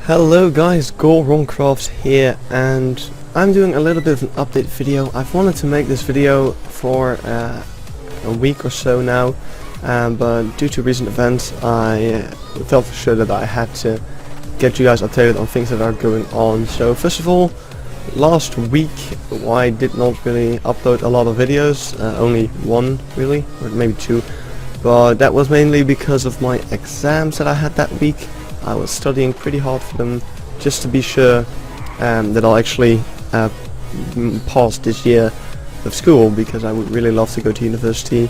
Hello guys, Goronecraft here, and I'm doing a little bit of an update video. I've wanted to make this video for a week or so now, but due to recent events I felt for sure that I had to get you guys updated on things that are going on. So first of all, last week I did not really upload a lot of videos, only one really, or maybe two, but that was mainly because of my exams that I had that week. I was studying pretty hard for them just to be sure that I'll actually pass this year of school, because I would really love to go to university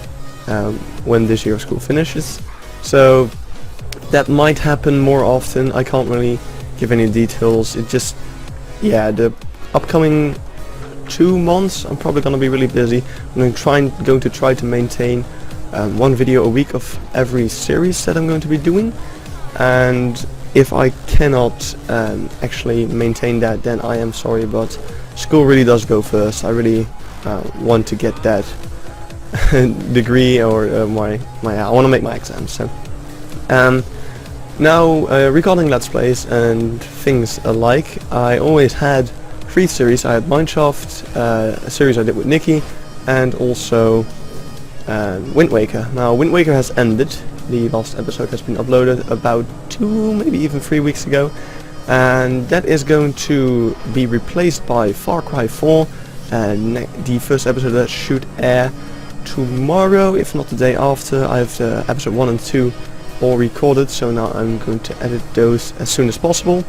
when this year of school finishes. So that might happen more often. I can't really give any details. It just, yeah, the upcoming 2 months I'm probably going to be really busy. I'm going to try to maintain one video a week of every series that I'm going to be doing. And if I cannot actually maintain that, then I am sorry, but school really does go first. I really want to get that degree, or I want to make my exams. So now regarding Let's Plays and things alike, I always had 3 series. I had Mineshaft, a series I did with Nikki, and also Wind Waker. Now Wind Waker has ended. The last episode has been uploaded about 2, maybe even 3 weeks ago, and that is going to be replaced by Far Cry 4, and the first episode that should air tomorrow, if not the day after. I have episode 1 and 2 all recorded, so now I'm going to edit those as soon as possible.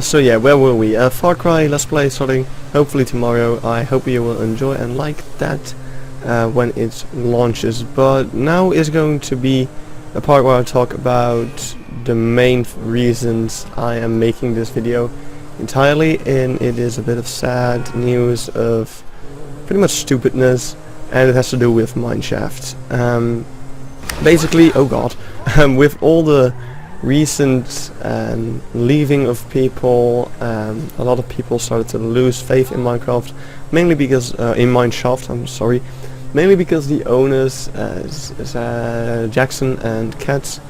So yeah, where were we? Far Cry Let's Play starting hopefully tomorrow. I hope you will enjoy and like that when it launches. But now is going to be a part where I talk about the main reasons I am making this video entirely, and it is a bit of sad news of pretty much stupidness, and it has to do with Mineshaft. Basically, oh god, with all the recent leaving of people, a lot of people started to lose faith in Minecraft, mainly because in Mineshaft, I'm sorry. Mainly because the owners, Jackson and Katz,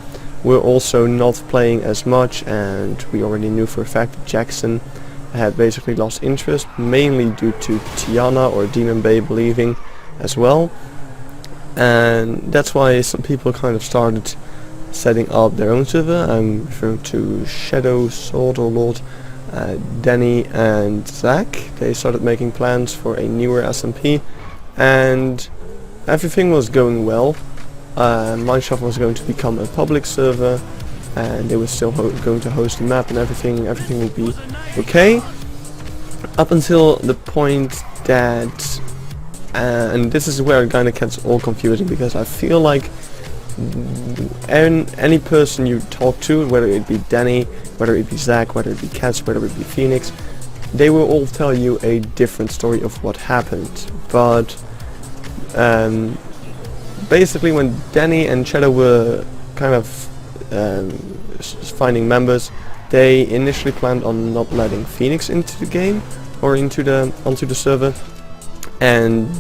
were also not playing as much, and we already knew for a fact that Jackson had basically lost interest, mainly due to Tiana or Demon Babe leaving as well. And that's why some people kind of started setting up their own server. I'm referring to Shadow, Sword or Lord, Danny and Zach. They started making plans for a newer SMP, and everything was going well. Mineshaft was going to become a public server, and they were still going to host the map, and everything would be okay. Up until the point that, and this is where it kind of gets all confusing, because I feel like any person you talk to, whether it be Danny, whether it be Zach, whether it be Katz, whether it be Phoenix, they will all tell you a different story of what happened. But basically, when Danny and Shadow were kind of finding members, they initially planned on not letting Phoenix into the game or onto the server, and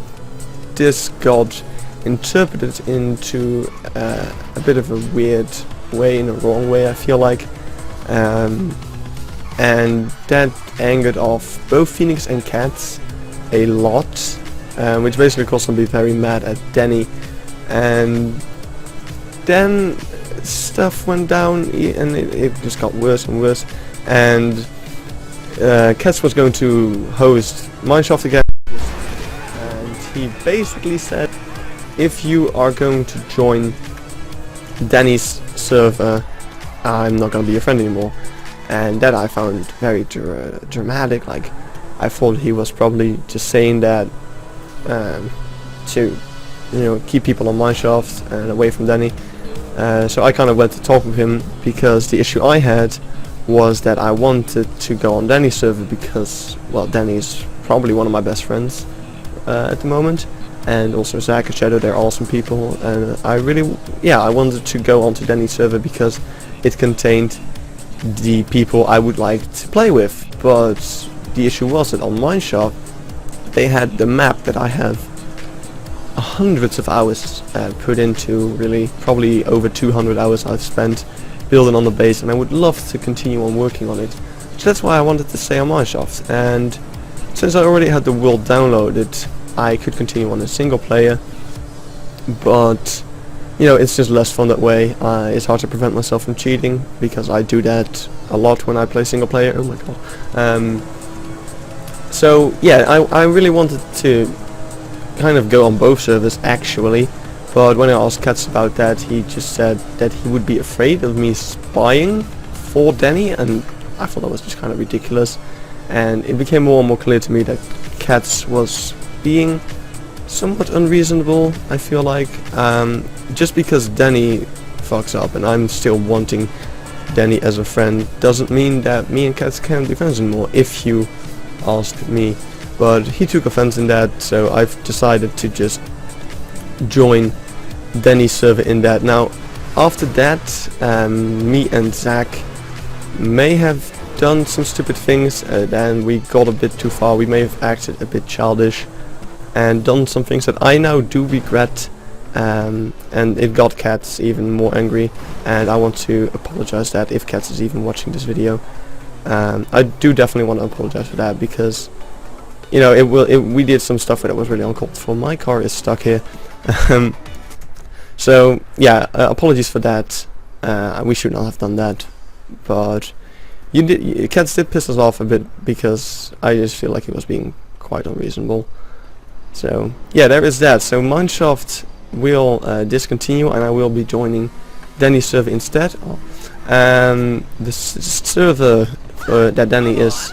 this got interpreted into a bit of a weird way, in a wrong way, I feel like, and that angered off both Phoenix and Katz a lot, which basically caused them to be very mad at Danny. And then stuff went down, and it just got worse and worse, and Katz was going to host Mineshaft again, and he basically said, if you are going to join Danny's server, I'm not going to be your friend anymore. And that I found very dramatic. Like, I thought he was probably just saying that to, you know, keep people on Mineshaft and away from Danny. So I kind of went to talk with him, because the issue I had was that I wanted to go on Danny's server because, well, Danny's probably one of my best friends at the moment, and also Zach and Shadow, they're awesome people, and I wanted to go onto Danny's server because it contained the people I would like to play with. But the issue was that on Mineshaft they had the map that I have hundreds of hours put into, really, probably over 200 hours I've spent building on the base, and I would love to continue on working on it. So that's why I wanted to stay on Mineshaft, and since I already had the world downloaded, I could continue on a single player, but you know, it's just less fun that way. It's hard to prevent myself from cheating, because I do that a lot when I play single player. Oh my god. So yeah, I really wanted to kind of go on both servers actually, but when I asked Katz about that, he just said that he would be afraid of me spying for Danny, and I thought that was just kind of ridiculous. And it became more and more clear to me that Katz was being somewhat unreasonable, I feel like. Just because Danny fucks up and I'm still wanting Danny as a friend doesn't mean that me and Katz can't be friends anymore, if you ask me. But he took offense in that, so I've decided to just join Danny's server in that. Now, after that, me and Zach may have done some stupid things, and we got a bit too far. We may have acted a bit childish and done some things that I now do regret, and it got Katz even more angry, and I want to apologize that if Katz is even watching this video. I do definitely want to apologize for that, because you know, we did some stuff that was really uncalled for. My car is stuck here. So yeah, apologies for that. We should not have done that, but Katz did piss us off a bit, because I just feel like he was being quite unreasonable. So yeah, there is that. So Mineshaft will discontinue, and I will be joining Danny's server instead. The server that Danny is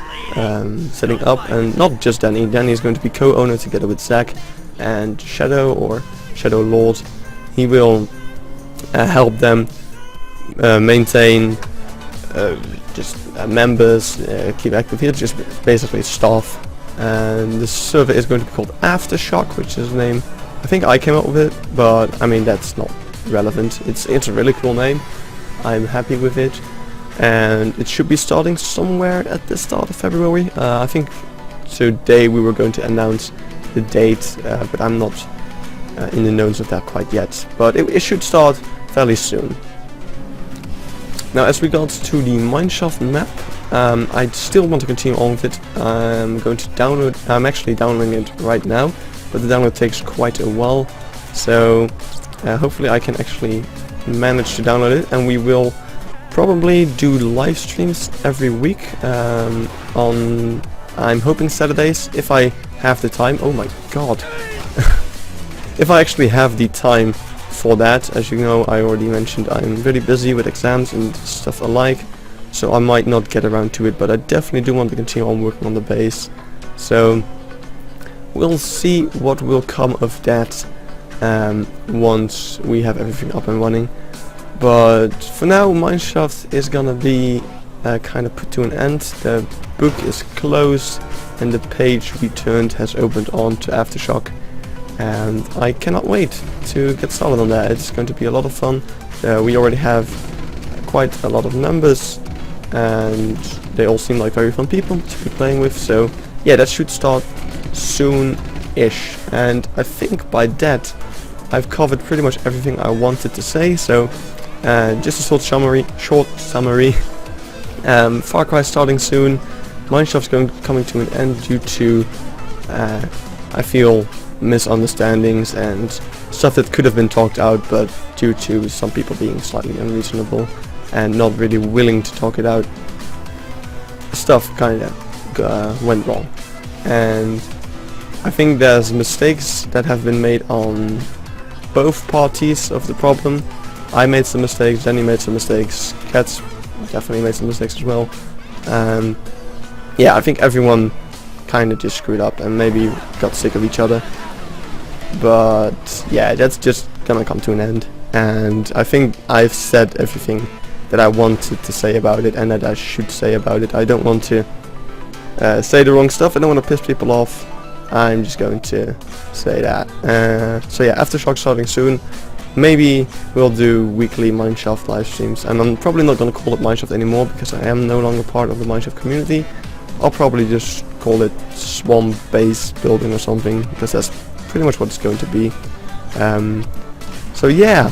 setting up, and not just Danny. Danny is going to be co-owner together with Zach and Shadow, or Shadow Lord. He will help them maintain just members, keep active here, just basically staff. And the server is going to be called AfterShock, which is a name I think I came up with it, but I mean, that's not relevant. It's a really cool name. I'm happy with it, and it should be starting somewhere at the start of February. I think today we were going to announce the date, but I'm not in the knowns of that quite yet. But it should start fairly soon. Now, as regards to the Mineshaft map, I still want to continue on with it. I'm going to download. I'm actually downloading it right now, but the download takes quite a while. So hopefully I can actually manage to download it, and we will probably do live streams every week on, I'm hoping, Saturdays, if I have the time. Oh my god. If I actually have the time for that. As you know, I already mentioned I'm really busy with exams and stuff alike, so I might not get around to it, but I definitely do want to continue on working on the base. So we'll see what will come of that once we have everything up and running. But for now, Mineshaft is gonna be kind of put to an end. The book is closed and the page returned has opened on to AfterShock, and I cannot wait to get started on that. It's going to be a lot of fun. We already have quite a lot of members, and they all seem like very fun people to be playing with, so yeah, that should start soon-ish. And I think by that I've covered pretty much everything I wanted to say. So just a short summary. Far Cry starting soon. Mineshaft's coming to an end due to I feel misunderstandings and stuff that could have been talked out, but due to some people being slightly unreasonable and not really willing to talk it out, stuff kind of went wrong. And I think there's mistakes that have been made on both parties of the problem. I made some mistakes, Danny made some mistakes, Katz definitely made some mistakes as well. Yeah, I think everyone kind of just screwed up and maybe got sick of each other. But yeah, that's just gonna come to an end, and I think I've said everything that I wanted to say about it and that I should say about it. I don't want to say the wrong stuff. I don't want to piss people off. I'm just going to say that. So yeah, AfterShock starting soon. Maybe we'll do weekly Mineshaft live streams, and I'm probably not going to call it Mineshaft anymore because I am no longer part of the Mineshaft community. I'll probably just call it Swamp Base Building or something, because that's pretty much what it's going to be. So yeah,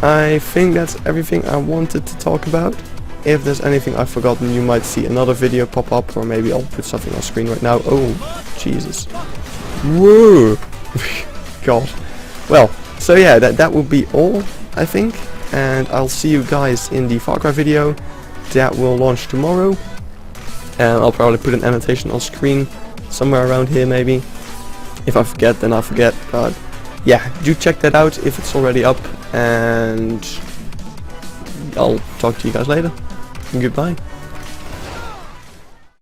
I think that's everything I wanted to talk about. If there's anything I've forgotten, you might see another video pop up, or maybe I'll put something on screen right now. Oh, Jesus. Whoa! God. Well, so yeah, that will be all, I think. And I'll see you guys in the Far Cry video that will launch tomorrow. And I'll probably put an annotation on screen somewhere around here maybe. If I forget, then I forget. But yeah, do check that out if it's already up. And I'll talk to you guys later. Goodbye.